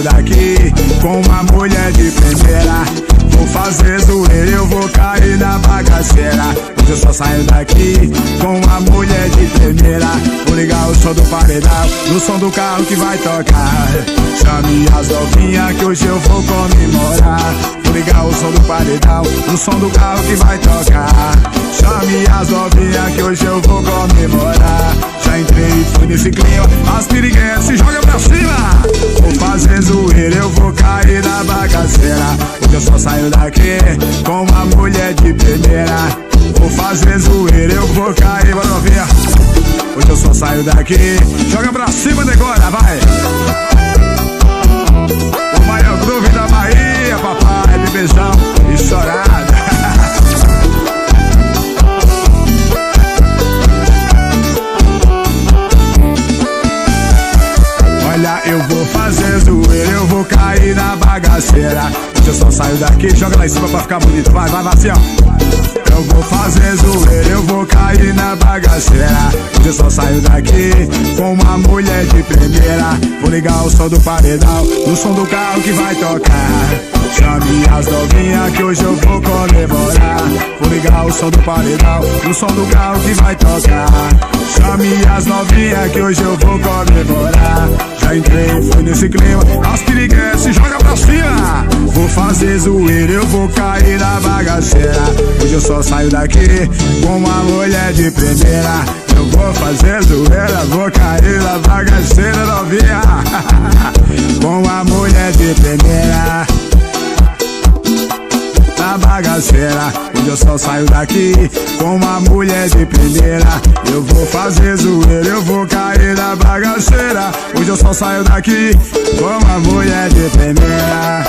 saio daqui com uma mulher de primeira. Vou fazer zoeira, eu vou cair na bagaceira. Hoje eu só saio daqui com uma mulher de primeira. Vou ligar o som do paredão, no som do carro que vai tocar. Chame as novinhas que hoje eu vou comemorar. Vou ligar o som do paredão, no som do carro que vai tocar. Chame as novinhas que hoje eu vou comemorar. Já entrei e fui nesse clima, as piriguetas se jogam pra cima. Vou fazer zoeira, eu vou cair na bagaceira. Hoje eu só saio daqui com uma mulher de primeira. Vou fazer zoeira, eu vou cair, bora novinha. Hoje eu só saio daqui, joga pra cima agora, vai. O maior groove da Bahia, papai, bebezão e chorada. Olha, eu vou fazer zoeira, eu vou cair na bagaceira. Hoje eu só saio daqui, joga lá em cima pra ficar bonito. Vai, vai, vai assim, ó. Eu vou fazer zoeira, eu vou cair na bagaceira. Hoje eu só saio daqui com uma mulher de primeira. Vou ligar o som do paredão, no som do carro que vai tocar. Chame as novinhas que hoje eu vou comemorar. Vou ligar o som do paredão, no som do carro que vai tocar. Chame as novinhas que hoje eu vou comemorar. Já entrei, fui nesse clima, as piriguetas se joga pra cima. Vou fazer zoeira, eu vou cair na bagaceira. Hoje eu só saio daqui com uma mulher de primeira. Eu vou fazer zoeira, vou cair na bagaceira, novinha. Com uma mulher de primeira. Na bagaceira, hoje eu só saio daqui com uma mulher de primeira. Eu vou fazer zoeira, eu vou cair na bagaceira. Hoje eu só saio daqui com uma mulher de primeira.